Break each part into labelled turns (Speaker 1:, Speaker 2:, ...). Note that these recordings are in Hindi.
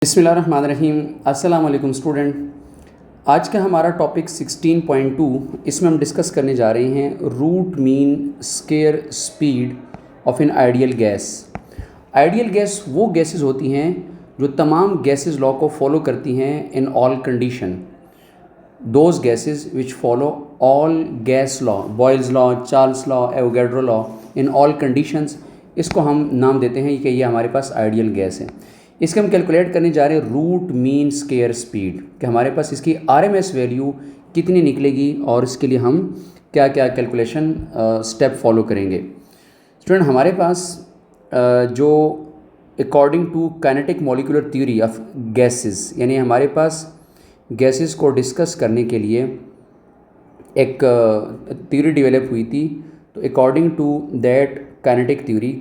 Speaker 1: बिस्मिल्लाहिर्रहमानिर्रहीम। अस्सलाम वालेकुम स्टूडेंट। आज का हमारा टॉपिक 16.2, इसमें हम डिस्कस करने जा रहे हैं root mean square speed of an ideal gas. Ideal gas वो गैसेस होती हैं जो तमाम गैसेस लॉ को फॉलो करती हैं in all condition. Those gases which follow all gas law, Boyle's law, Charles law, Avogadro law in all conditions, इसको हम नाम देते हैं कि ये हमारे पास आइडियल गैस है। इसके हम कैलकुलेट करने जा रहे हैं रूट मीन स्क्वायर स्पीड, कि हमारे पास इसकी आरएमएस वैल्यू कितनी निकलेगी और इसके लिए हम क्या क्या कैलकुलेशन स्टेप फॉलो करेंगे। स्टूडेंट, हमारे पास जो according to kinetic molecular theory of gases, यानी हमारे पास गैसेस को डिस्कस करने के लिए एक थ्योरी डेवलप हुई थी। तो according to that kinetic theory,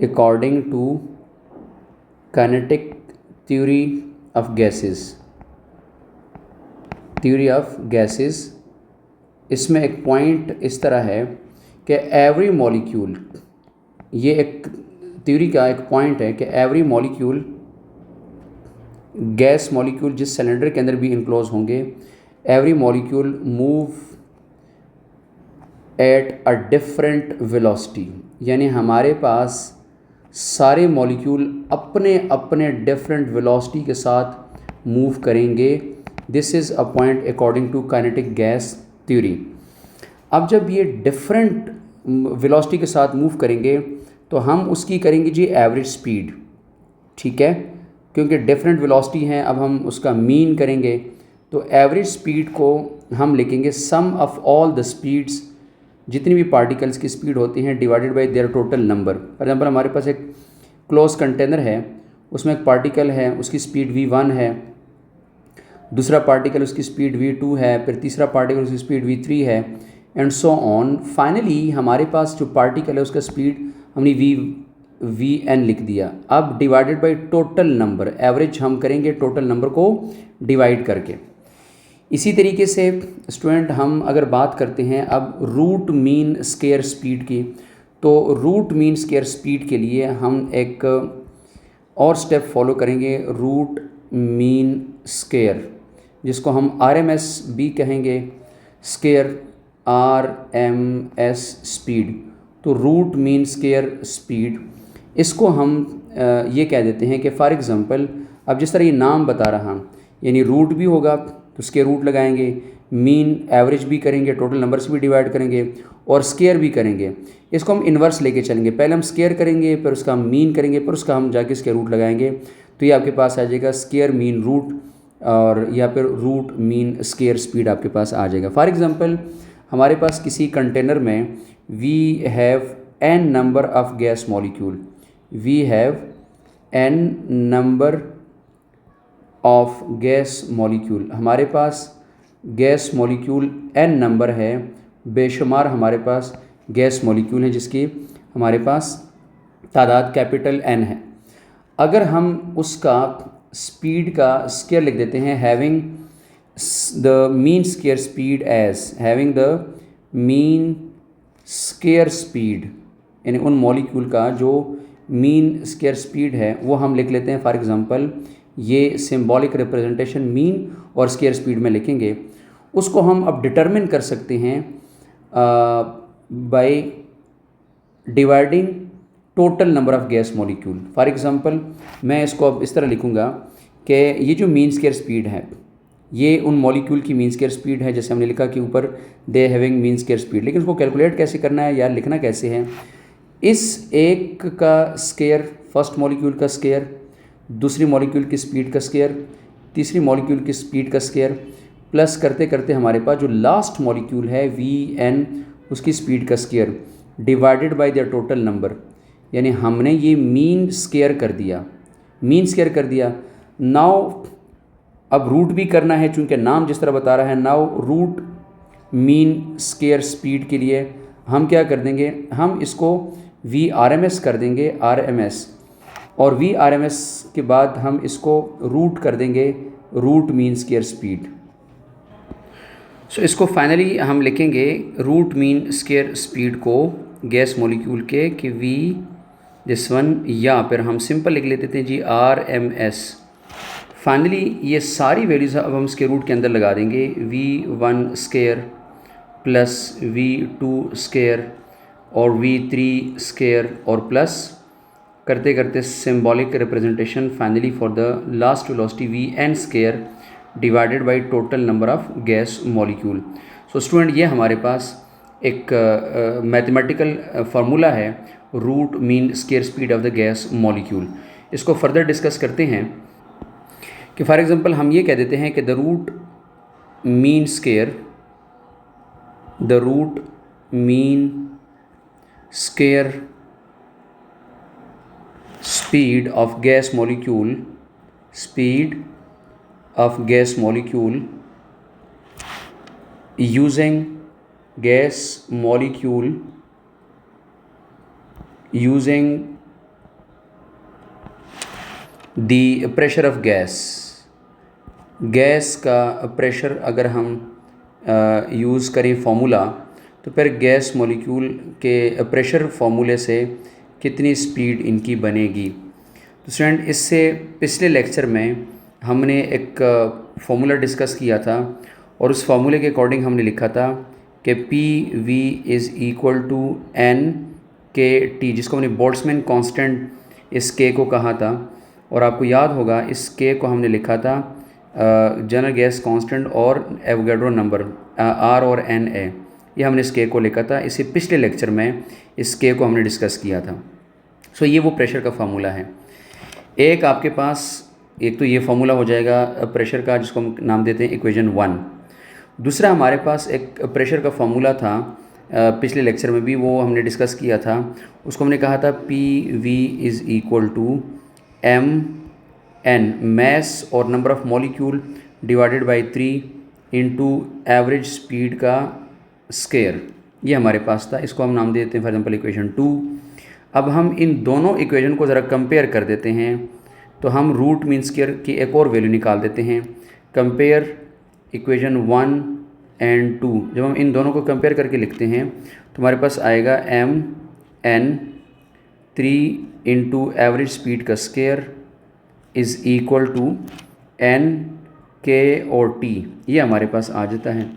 Speaker 1: according to kinetic theory of gases, theory of gases, इसमें एक पॉइंट इस तरह है कि एवरी मॉलिक्यूल, ये एक थ्योरी का एक पॉइंट है कि एवरी मॉलिक्यूल, गैस मॉलिक्यूल जिस सिलेंडर के अंदर भी इनक्लोज होंगे, every molecule move at a different velocity, यानी हमारे पास सारे मॉलिक्यूल अपने अपने डिफरेंट वेलोसिटी के साथ मूव करेंगे। This is a point according to kinetic gas theory. अब जब ये डिफरेंट वेलोसिटी के साथ मूव करेंगे तो हम उसकी करेंगे जी एवरेज स्पीड, ठीक है, क्योंकि डिफरेंट वेलोसिटी हैं। अब हम उसका मीन करेंगे तो एवरेज स्पीड को हम लिखेंगे सम ऑफ ऑल द स्पीड्स, जितनी भी पार्टिकल्स की स्पीड होती हैं, divided by there total number. For example हमारे पास एक क्लोज कंटेनर है, उसमें एक पार्टिकल है, उसकी स्पीड v1 है, दूसरा पार्टिकल उसकी स्पीड v2 है, फिर तीसरा पार्टिकल उसकी स्पीड v3 है, एंड सो ऑन। फाइनली हमारे पास जो पार्टिकल है उसका स्पीड हमने vn लिख दिया। अब divided by total number, average हम करेंगे टोटल नंबर को डिवाइड करके। इसी तरीके से स्टूडेंट, हम अगर बात करते हैं अब रूट मीन स्क्वायर स्पीड की, तो रूट मीन स्क्वायर स्पीड के लिए हम एक और स्टेप फॉलो करेंगे, रूट मीन स्क्वायर, जिसको हम आरएमएस भी कहेंगे, स्क्वायर आरएमएस स्पीड। तो रूट मीन स्क्वायर स्पीड, इसको हम ये कह देते हैं कि फॉर एग्ज़ाम्पल अब जिस तरह ये नाम बता रहा, यानी रूट भी होगा तो स्क्वायर रूट लगाएंगे, मीन एवरेज भी करेंगे, टोटल नंबर से भी डिवाइड करेंगे और स्क्वायर भी करेंगे। इसको हम इन्वर्स लेके चलेंगे, पहले हम स्क्वायर करेंगे, फिर उसका हम मीन करेंगे, फिर उसका हम जाके स्क्वायर रूट लगाएंगे। तो ये आपके पास आ जाएगा स्क्वायर मीन रूट, और या फिर रूट मीन स्क्वायर स्पीड आपके पास आ जाएगा। फॉर एग्ज़ाम्पल हमारे पास किसी कंटेनर में we have an number of gas molecule, we have an number of gas molecule, हमारे पास गैस मॉलिक्यूल n नंबर है, बेशुमार हमारे पास गैस मॉलिक्यूल हैं जिसकी हमारे पास तादाद कैपिटल N है। अगर हम उसका स्पीड का स्क्वायर लिख देते हैं, having the mean square speed as, having the mean square speed, यानी उन मॉलिक्यूल का जो मीन स्क्वायर स्पीड है वो हम लिख लेते हैं। फॉर एग्ज़ाम्पल ये सिंबॉलिक रिप्रेजेंटेशन मीन और स्क्वायर स्पीड में लिखेंगे। उसको हम अब डिटरमिन कर सकते हैं by dividing total number of gas molecule. For example मैं इसको अब इस तरह लिखूँगा कि ये जो मीन स्क्वायर स्पीड है, ये उन मॉलिक्यूल की मीन स्क्वायर स्पीड है, जैसे हमने लिखा कि ऊपर they having mean square speed. लेकिन उसको कैलकुलेट कैसे करना है यार, लिखना कैसे है, इस एक का स्क्वायर, फर्स्ट मॉलिक्यूल का स्क्वायर, दूसरी मॉलिक्यूल की स्पीड का स्क्वायर, तीसरी मॉलिक्यूल की स्पीड का स्क्वायर, प्लस करते करते हमारे पास जो लास्ट मॉलिक्यूल है Vn, उसकी स्पीड का square, divided bye there total number. यानी हमने ये मीन स्क्वायर कर दिया, मीन स्क्वायर कर दिया। नाउ अब रूट भी करना है, चूँकि नाम जिस तरह बता रहा है। Now root mean square speed के लिए हम क्या कर देंगे, हम इसको VRMS कर देंगे, RMS, और VRMS के बाद हम इसको रूट कर देंगे रूट मीन स्क्वायर स्पीड। सो इसको फाइनली हम लिखेंगे रूट मीन स्क्वायर स्पीड को गैस मॉलिक्यूल के कि दिस वन, या फिर हम सिंपल लिख लेते थे जी RMS। फाइनली ये सारी वैल्यूज़ अब हम स्क्वायर रूट के अंदर लगा देंगे, V1 square plus V2 square और V3 स्क्वायर और प्लस करते करते symbolic representation finally for the last velocity Vn square divided by total number of gas molecule. So student, ये हमारे पास एक मैथमेटिकल फार्मूला है, root mean square speed of the gas molecule. इसको फर्दर डिस्कस करते हैं कि फॉर एग्जांपल हम ये कह देते हैं कि the root mean square speed of gas molecule using the pressure of gas का प्रेशर अगर हम यूज़ करें फार्मूला, तो फिर गैस मॉलिक्यूल के प्रेशर फार्मूले से कितनी स्पीड इनकी बनेगी। तो स्टूडेंट, इससे पिछले लेक्चर में हमने एक फार्मूला डिस्कस किया था और उस फार्मूले के अकॉर्डिंग हमने लिखा था कि PV is equal to NKT, जिसको हमने बोल्ट्जमैन कांस्टेंट इस K को कहा था। और आपको याद होगा इस K को हमने लिखा था जनरल गैस कांस्टेंट और एवोगाड्रो नंबर R और NA, ये हमने इस K को लिखा था। इससे पिछले लेक्चर में इस K को हमने डिस्कस किया था। सो ये वो प्रेशर का फार्मूला है। एक आपके पास, एक तो ये फार्मूला हो जाएगा प्रेशर का, जिसको हम नाम देते हैं इक्वेशन 1। दूसरा हमारे पास एक प्रेशर का फार्मूला था, पिछले लेक्चर में भी वो हमने डिस्कस किया था। उसको हमने कहा था PV is equal to MN, mass और number of molecule divided by 3 into average speed का स्क्वायर। ये हमारे पास था, इसको हम नाम देते हैं फॉर एग्जांपल इक्वेशन 2। अब हम इन दोनों इक्वेशन को ज़रा कंपेयर कर देते हैं, तो हम रूट मीन स्क्वायर की एक और वैल्यू निकाल देते हैं। कंपेयर इक्वेशन 1 एंड 2, जब हम इन दोनों को कंपेयर करके लिखते हैं तो हमारे पास आएगा MN 3 इंटू एवरेज स्पीड का square is equal to NK और T, ये हमारे पास आ जाता है।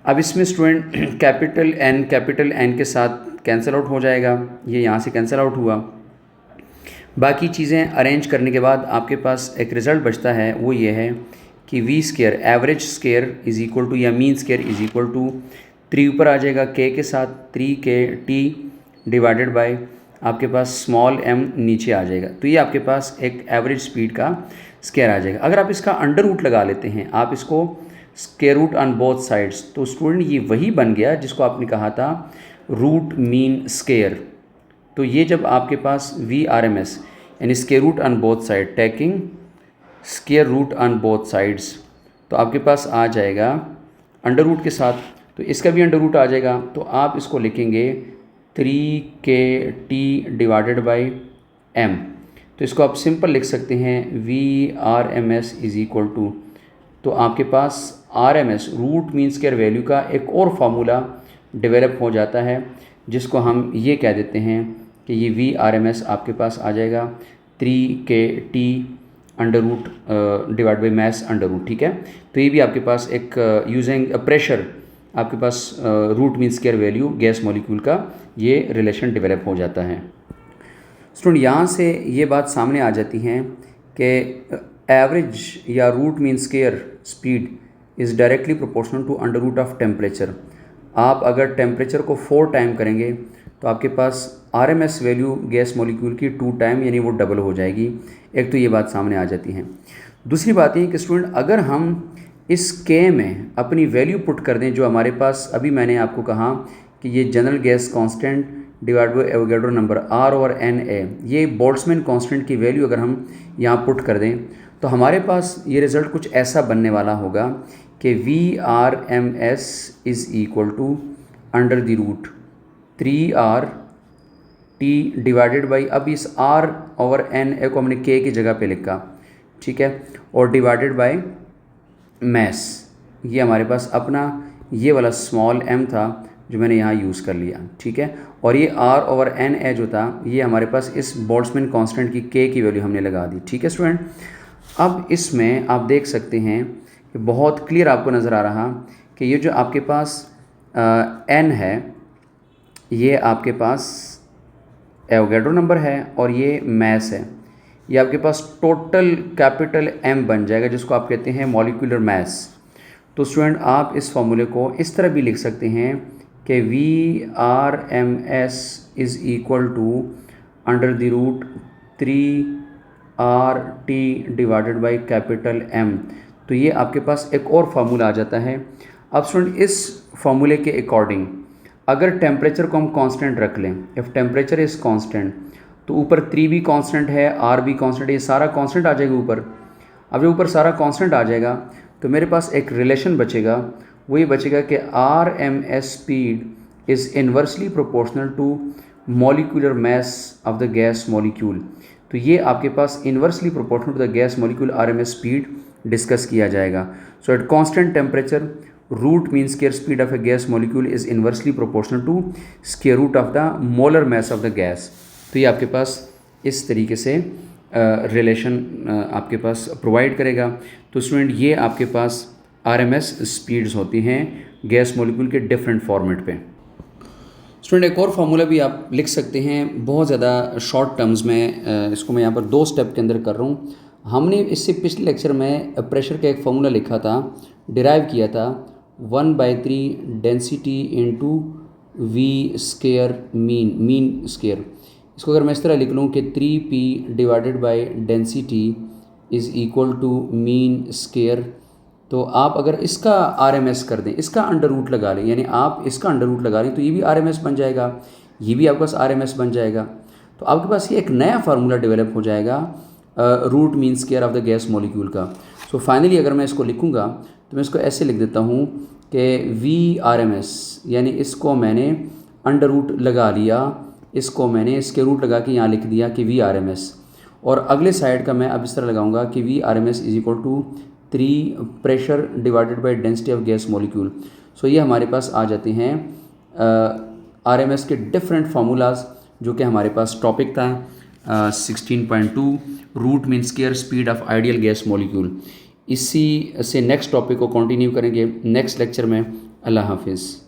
Speaker 1: अब इसमें स्टूडेंट कैपिटल N के साथ कैंसिल आउट हो जाएगा, ये यहाँ से कैंसिल आउट हुआ। बाकी चीज़ें अरेंज करने के बाद आपके पास एक रिज़ल्ट बचता है, वो ये है कि V square average square is equal to या mean square is equal to 3 ऊपर आ जाएगा K के साथ 3KT डिवाइडेड बाय आपके पास स्मॉल m नीचे आ जाएगा। तो ये आपके पास एक एवरेज स्पीड का स्क्वायर आ जाएगा। अगर आप इसका अंडर रूट लगा लेते हैं, आप इसको square root on both sides, तो स्टूडेंट ये वही बन गया जिसको आपने कहा था रूट मीन स्क्वायर। तो ये जब आपके पास VRMS यानी square root on both side, taking square root on both sides, तो आपके पास आ जाएगा अंडर रूट के साथ, तो इसका भी अंडर रूट आ जाएगा। तो आप इसको लिखेंगे 3KT डिवाइडेड बाई M। तो इसको आप सिंपल लिख सकते हैं VRMS इज़ इक्वल टू, तो आपके पास RMS root mean square value का एक और फार्मूला डेवलप हो जाता है, जिसको हम ये कह देते हैं कि ये VRMS आपके पास आ जाएगा 3KT under root divide by mass under root. ठीक है, तो ये भी आपके पास एक यूजिंग प्रेशर आपके पास root mean square value gas molecule का ये रिलेशन डेवलप हो जाता है। स्टूडेंट, यहाँ से ये बात सामने आ जाती है कि एवरेज या root mean square speed is directly proportional to under root of temperature. आप अगर टेम्परेचर को 4 टाइम करेंगे तो आपके पास RMS वैल्यू गैस मॉलिक्यूल की 2 टाइम यानी वो डबल हो जाएगी। एक तो ये बात सामने आ जाती है। दूसरी बात ये कि स्टूडेंट, अगर हम इस K में अपनी वैल्यू पुट कर दें, जो हमारे पास अभी मैंने आपको कहा कि ये general gas constant divide by Avogadro number R और NA, ये बोल्ट्जमैन कांस्टेंट की वैल्यू अगर हम यहाँ पुट कर दें, तो हमारे पास ये रिज़ल्ट कुछ ऐसा बनने वाला होगा कि VRMS is equal to under the root 3RT divided by, अब इस R और NA को हमने K की जगह पे लिखा, ठीक है, और डिवाइडेड बाई मैस। ये हमारे पास अपना ये वाला स्मॉल m था, जो मैंने यहाँ यूज़ कर लिया, ठीक है। और ये R/N जो था ये हमारे पास इस बोल्ट्जमैन कांस्टेंट की K की वैल्यू हमने लगा दी, ठीक है स्टूडेंट। अब इसमें आप देख सकते हैं कि बहुत क्लियर आपको नज़र आ रहा कि ये जो आपके पास N है ये आपके पास एवोगैड्रो नंबर है और ये मैस है, ये आपके पास टोटल कैपिटल M बन जाएगा जिसको आप कहते हैं मॉलिक्यूलर मैस। तो स्टूडेंट आप इस फॉर्मूले को इस तरह भी लिख सकते हैं कि VRMS is equal to √3RT divided by capital M। तो ये आपके पास एक और फार्मूला आ जाता है। अब स्टूडेंट इस फार्मूले के अकॉर्डिंग अगर टेम्परेचर को हम कांस्टेंट रख लें, इफ़ टेम्परेचर इज़ कांस्टेंट, तो ऊपर 3 भी कांस्टेंट है, R भी कांस्टेंट है, ये सारा कांस्टेंट आ जाएगा ऊपर। अब जब ऊपर सारा कांस्टेंट आ जाएगा तो मेरे पास एक रिलेशन बचेगा, वो ये बचेगा कि RMS speed is inversely proportional to molecular mass of the gas molecule. तो ये आपके पास inversely proportional to the gas molecule RMS speed discuss किया जाएगा। So at constant temperature root mean square speed of a gas molecule is inversely proportional to square root of the molar mass of the gas. तो ये आपके पास इस तरीके से रिलेशन आपके पास प्रोवाइड करेगा। तो स्टूडेंट ये आपके पास RMS स्पीड्स होती हैं गैस मॉलिक्यूल के डिफरेंट फॉर्मेट पे। स्टूडेंट एक और फार्मूला भी आप लिख सकते हैं, बहुत ज़्यादा शॉर्ट टर्म्स में इसको मैं यहाँ पर 2 स्टेप के अंदर कर रहा हूँ। हमने इससे पिछले लेक्चर में प्रेशर का एक फार्मूला लिखा था, डिराइव किया था 1/3 density into V square mean square. इसको अगर मैं इस तरह लिख लूँ कि 3P divided by density is equal to mean square, तो आप अगर इसका RMS कर दें, इसका अंडर रूट लगा लें, यानी आप इसका अंडर रूट लगा लें तो ये भी RMS बन जाएगा, ये भी आपके पास RMS बन जाएगा। तो आपके पास ये एक नया फार्मूला डेवलप हो जाएगा root mean square of the gas molecule का। सो फाइनली अगर मैं इसको लिखूँगा तो मैं इसको ऐसे लिख देता हूँ कि VRMS, यानी इसको मैंने अंडर रूट लगा लिया, इसको मैंने इसके रूट लगा के यहाँ लिख दिया कि VRMS, और अगले साइड का मैं अब इस तरह लगाऊंगा कि VRMS is equal to 3 pressure divided by density of gas molecule. So ये हमारे पास आ जाते हैं RMS के डिफरेंट फार्मूलाज, जो कि हमारे पास टॉपिक था 16.2 root mean square speed of ideal gas molecule. इसी से नेक्स्ट टॉपिक को कंटिन्यू करेंगे नेक्स्ट लेक्चर में। अल्लाह हाफिज़।